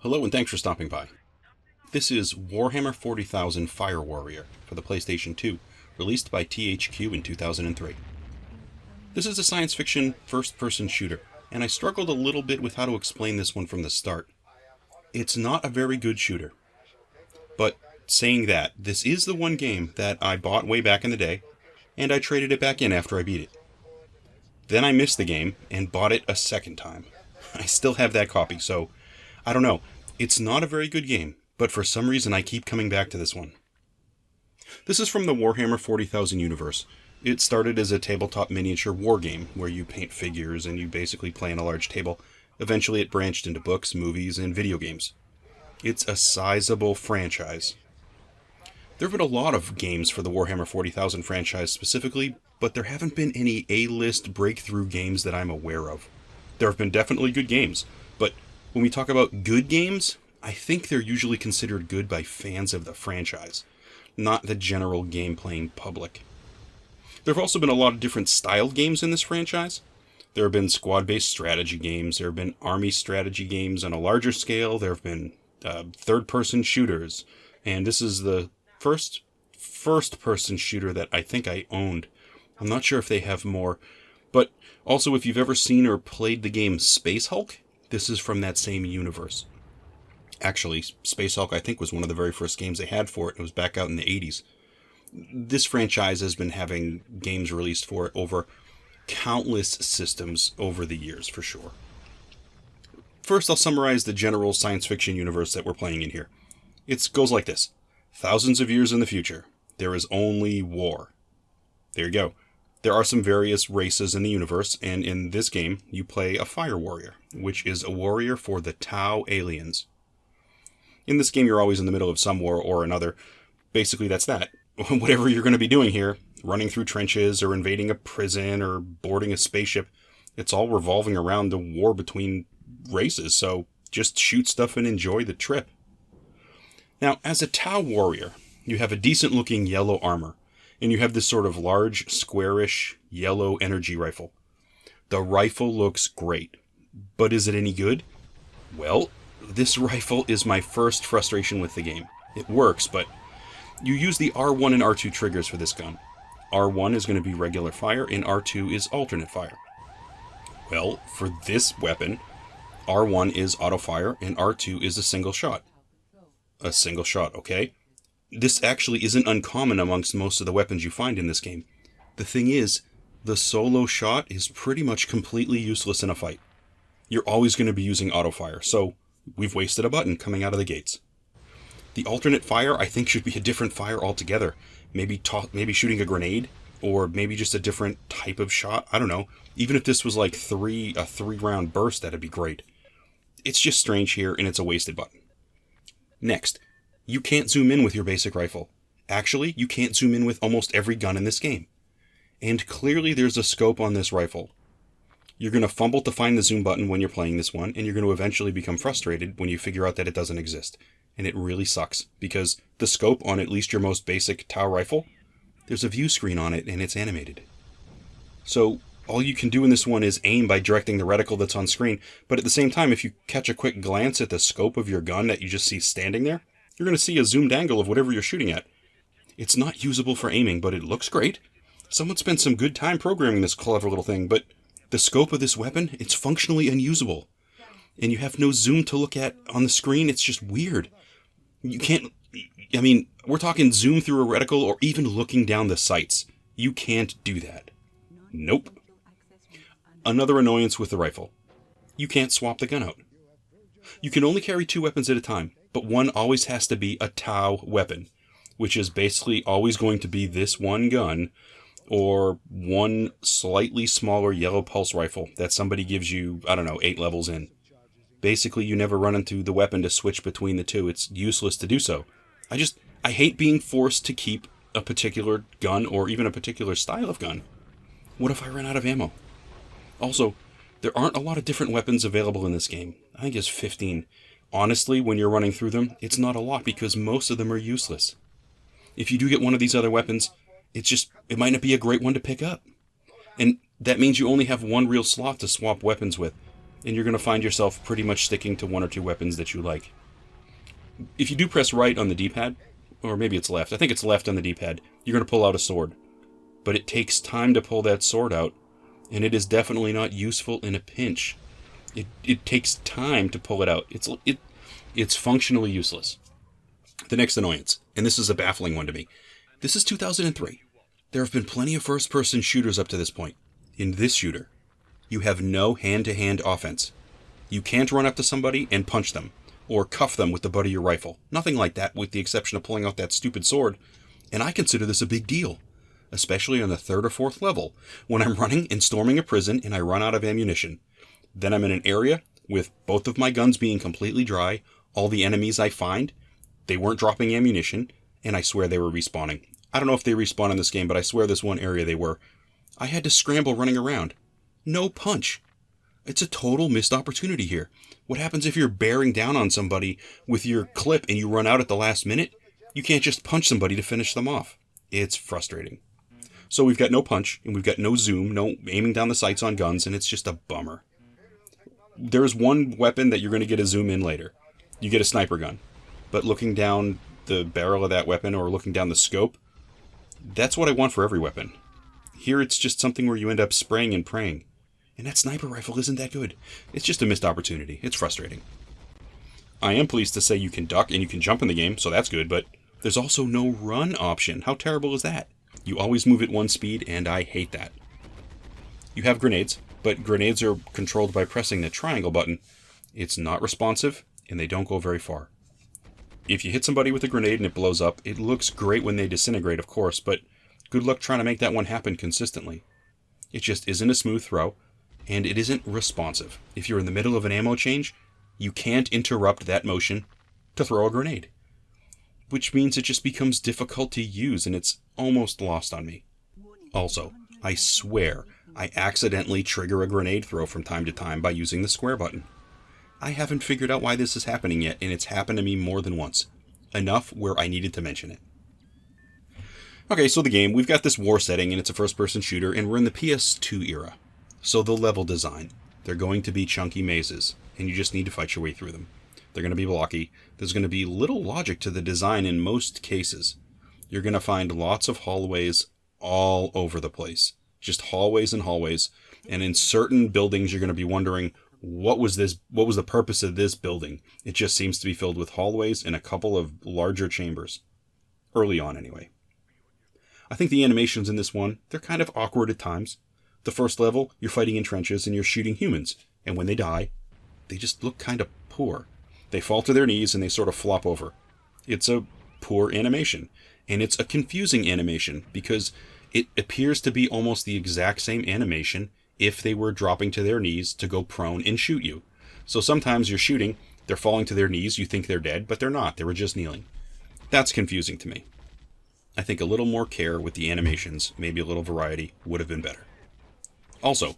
Hello and thanks for stopping by. This is Warhammer 40,000 Fire Warrior for the PlayStation 2, released by THQ in 2003. This is a science fiction first-person shooter, and I struggled a little bit with how to explain this one from the start. It's not a very good shooter. But saying that, this is the one game that I bought way back in the day, and I traded it back in after I beat it. Then I missed the game and bought it a second time. I still have that copy, so I don't know. It's not a very good game, but for some reason I keep coming back to this one. This is from the Warhammer 40,000 universe. It started as a tabletop miniature war game where you paint figures and you basically play on a large table. Eventually it branched into books, movies, and video games. It's a sizable franchise. There have been a lot of games for the Warhammer 40,000 franchise specifically, but there haven't been any A-list breakthrough games that I'm aware of. There have been definitely good games, but when we talk about good games, I think they're usually considered good by fans of the franchise, not the general game-playing public. There have also been a lot of different styled games in this franchise. There have been squad-based strategy games, there have been army strategy games on a larger scale, there have been third-person shooters, and this is the first-person shooter that I think I owned. I'm not sure if they have more, but also if you've ever seen or played the game Space Hulk, this is from that same universe. Actually, Space Hulk I think was one of the very first games they had for it. It was back out in the 80s. This franchise has been having games released for it over countless systems over the years, for sure. First, I'll summarize the general science fiction universe that we're playing in here. It goes like this. Thousands of years in the future, there is only war. There you go. There are some various races in the universe, and in this game, you play a fire warrior, which is a warrior for the Tau aliens. In this game, you're always in the middle of some war or another. Basically, that's that. Whatever you're going to be doing here, running through trenches, or invading a prison, or boarding a spaceship, it's all revolving around the war between races, so just shoot stuff and enjoy the trip. Now, as a Tau warrior, you have a decent-looking yellow armor, and you have this sort of large, squarish, yellow energy rifle. The rifle looks great, but is it any good? Well, this rifle is my first frustration with the game. It works, but you use the R1 and R2 triggers for this gun. R1 is going to be regular fire, and R2 is alternate fire. Well, for this weapon, R1 is auto fire, and R2 is a single shot. A single shot, okay? This actually isn't uncommon amongst most of the weapons you find in this game. The thing is, the solo shot is pretty much completely useless in a fight. You're always going to be using auto fire, so we've wasted a button coming out of the gates. The alternate fire, I think, should be a different fire altogether. Maybe shooting a grenade, or maybe just a different type of shot. I don't know. Even if this was like a three-round burst, that'd be great. It's just strange here, and it's a wasted button. Next, you can't zoom in with your basic rifle. Actually, you can't zoom in with almost every gun in this game. And clearly there's a scope on this rifle. You're going to fumble to find the zoom button when you're playing this one, and you're going to eventually become frustrated when you figure out that it doesn't exist. And it really sucks, because the scope on at least your most basic Tau rifle, there's a view screen on it, and it's animated. So all you can do in this one is aim by directing the reticle that's on screen, but at the same time, if you catch a quick glance at the scope of your gun that you just see standing there, you're going to see a zoomed angle of whatever you're shooting at. It's not usable for aiming, but it looks great. Someone spent some good time programming this clever little thing, but the scope of this weapon, it's functionally unusable. And you have no zoom to look at on the screen, it's just weird. You can't, we're talking zoom through a reticle or even looking down the sights. You can't do that. Nope. Another annoyance with the rifle. You can't swap the gun out. You can only carry 2 weapons at a time, but one always has to be a Tau weapon, which is basically always going to be this one gun, or one slightly smaller yellow pulse rifle that somebody gives you, 8 levels in. Basically, you never run into the weapon to switch between the two. It's useless to do so. I hate being forced to keep a particular gun or even a particular style of gun. What if I run out of ammo? Also, there aren't a lot of different weapons available in this game. I think it's 15. Honestly, when you're running through them, it's not a lot because most of them are useless. If you do get one of these other weapons, it might not be a great one to pick up. And that means you only have one real slot to swap weapons with. and you're going to find yourself pretty much sticking to one or two weapons that you like. If you do press right on the D-pad, or maybe it's left, I think it's left on the D-pad, you're going to pull out a sword. But it takes time to pull that sword out, and it is definitely not useful in a pinch. It takes time to pull it out. It's functionally useless. The next annoyance, and this is a baffling one to me. This is 2003. There have been plenty of first-person shooters up to this point. In this shooter, you have no hand-to-hand offense. You can't run up to somebody and punch them, or cuff them with the butt of your rifle. Nothing like that, with the exception of pulling out that stupid sword. And I consider this a big deal, especially on the 3rd or 4th level, when I'm running and storming a prison and I run out of ammunition. Then I'm in an area with both of my guns being completely dry, all the enemies I find, they weren't dropping ammunition, and I swear they were respawning. I don't know if they respawn in this game, but I swear this one area they were. I had to scramble running around. No punch. It's a total missed opportunity here. What happens if you're bearing down on somebody with your clip and you run out at the last minute? You can't just punch somebody to finish them off. It's frustrating. So we've got no punch, and we've got no zoom, no aiming down the sights on guns, and it's just a bummer. There's one weapon that you're going to get a zoom in later. You get a sniper gun. But looking down the barrel of that weapon, or looking down the scope, that's what I want for every weapon. Here it's just something where you end up spraying and praying. And that sniper rifle isn't that good. It's just a missed opportunity. It's frustrating. I am pleased to say you can duck and you can jump in the game, so that's good, but there's also no run option. How terrible is that? You always move at one speed, and I hate that. You have grenades, but grenades are controlled by pressing the triangle button. It's not responsive, and they don't go very far. If you hit somebody with a grenade and it blows up, it looks great when they disintegrate, of course, but good luck trying to make that one happen consistently. It just isn't a smooth throw, and it isn't responsive. If you're in the middle of an ammo change, you can't interrupt that motion to throw a grenade. Which means it just becomes difficult to use, and it's almost lost on me. Also, I swear I accidentally trigger a grenade throw from time to time by using the square button. I haven't figured out why this is happening yet, and it's happened to me more than once. Enough where I needed to mention it. Okay, so the game, we've got this war setting, and it's a first-person shooter, and we're in the PS2 era. So the level design. They're going to be chunky mazes, and you just need to fight your way through them. They're going to be blocky. There's going to be little logic to the design in most cases. You're going to find lots of hallways all over the place. Just hallways and hallways. And in certain buildings, you're going to be wondering, what was the purpose of this building? It just seems to be filled with hallways and a couple of larger chambers. Early on, anyway. I think the animations in this one, they're kind of awkward at times. The first level, you're fighting in trenches and you're shooting humans. And when they die, they just look kind of poor. They fall to their knees and they sort of flop over. It's a poor animation. And it's a confusing animation because it appears to be almost the exact same animation if they were dropping to their knees to go prone and shoot you. So sometimes you're shooting, they're falling to their knees, you think they're dead, but they're not. They were just kneeling. That's confusing to me. I think a little more care with the animations, maybe a little variety, would have been better. Also,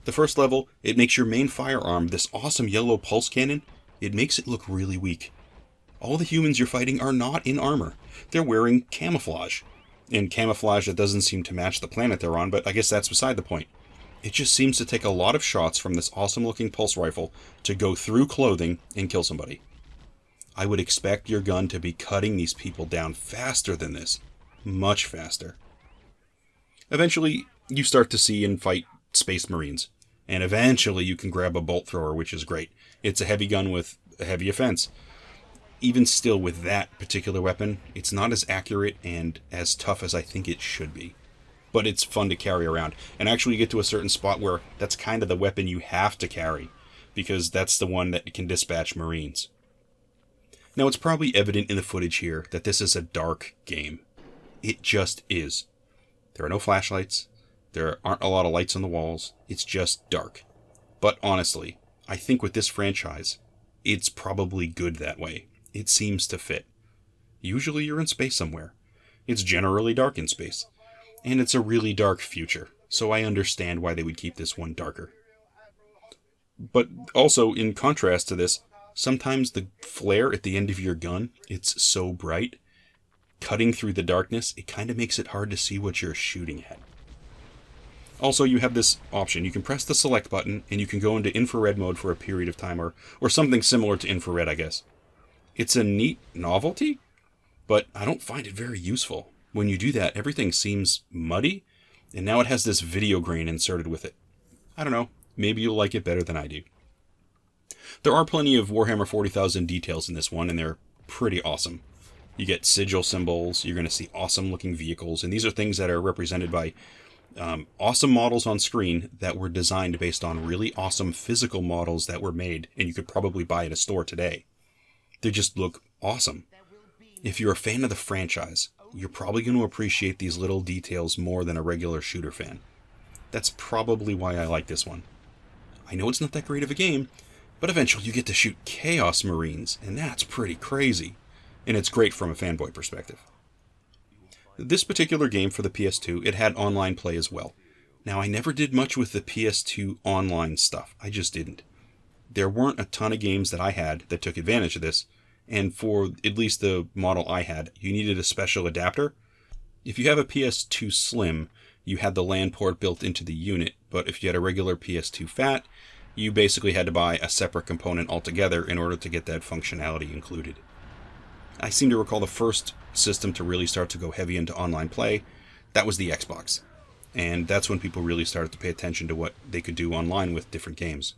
the first level, it makes your main firearm, this awesome yellow pulse cannon, it makes it look really weak. All the humans you're fighting are not in armor. They're wearing camouflage. And camouflage that doesn't seem to match the planet they're on, but I guess that's beside the point. It just seems to take a lot of shots from this awesome-looking pulse rifle to go through clothing and kill somebody. I would expect your gun to be cutting these people down faster than this. Much faster. Eventually, you start to see and fight Space Marines. And eventually you can grab a bolt thrower, which is great. It's a heavy gun with a heavy offense. Even still, with that particular weapon, it's not as accurate and as tough as I think it should be. But it's fun to carry around. And actually you get to a certain spot where that's kind of the weapon you have to carry, because that's the one that can dispatch Marines. Now, it's probably evident in the footage here that this is a dark game. It just is. There are no flashlights. There aren't a lot of lights on the walls. It's just dark. But honestly, I think with this franchise, it's probably good that way. It seems to fit. Usually you're in space somewhere. It's generally dark in space. And it's a really dark future, so I understand why they would keep this one darker. But also, in contrast to this, sometimes the flare at the end of your gun, it's so bright, cutting through the darkness, it kind of makes it hard to see what you're shooting at. Also, you have this option. You can press the select button, and you can go into infrared mode for a period of time, or something similar to infrared, I guess. It's a neat novelty, but I don't find it very useful. When you do that, everything seems muddy, and now it has this video grain inserted with it. I don't know. Maybe you'll like it better than I do. There are plenty of Warhammer 40,000 details in this one, and they're pretty awesome. You get sigil symbols, you're going to see awesome looking vehicles, and these are things that are represented by awesome models on screen that were designed based on really awesome physical models that were made, and you could probably buy at a store today. They just look awesome. If you're a fan of the franchise, you're probably going to appreciate these little details more than a regular shooter fan. That's probably why I like this one. I know it's not that great of a game, but eventually you get to shoot Chaos Marines, and that's pretty crazy. And it's great from a fanboy perspective. This particular game for the PS2, it had online play as well. Now, I never did much with the PS2 online stuff. I just didn't. There weren't a ton of games that I had that took advantage of this, and for at least the model I had, you needed a special adapter. If you have a PS2 Slim, you had the LAN port built into the unit, but if you had a regular PS2 Fat, you basically had to buy a separate component altogether in order to get that functionality included. I seem to recall the first system to really start to go heavy into online play, that was the Xbox. And that's when people really started to pay attention to what they could do online with different games.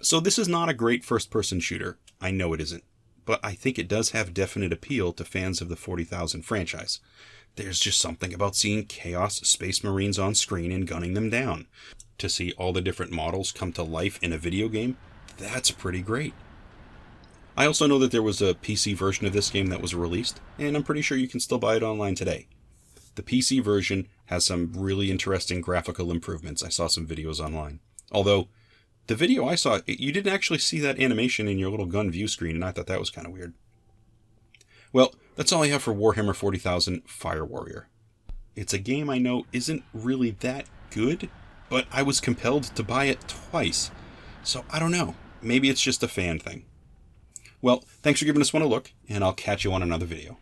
So this is not a great first-person shooter. I know it isn't. But I think it does have definite appeal to fans of the 40,000 franchise. There's just something about seeing Chaos Space Marines on screen and gunning them down. To see all the different models come to life in a video game, that's pretty great. I also know that there was a PC version of this game that was released, and I'm pretty sure you can still buy it online today. The PC version has some really interesting graphical improvements. I saw some videos online. Although, the video I saw, you didn't actually see that animation in your little gun view screen, and I thought that was kind of weird. Well, that's all I have for Warhammer 40,000 Fire Warrior. It's a game I know isn't really that good, but I was compelled to buy it twice. So I don't know. Maybe it's just a fan thing. Well, thanks for giving this one a look, and I'll catch you on another video.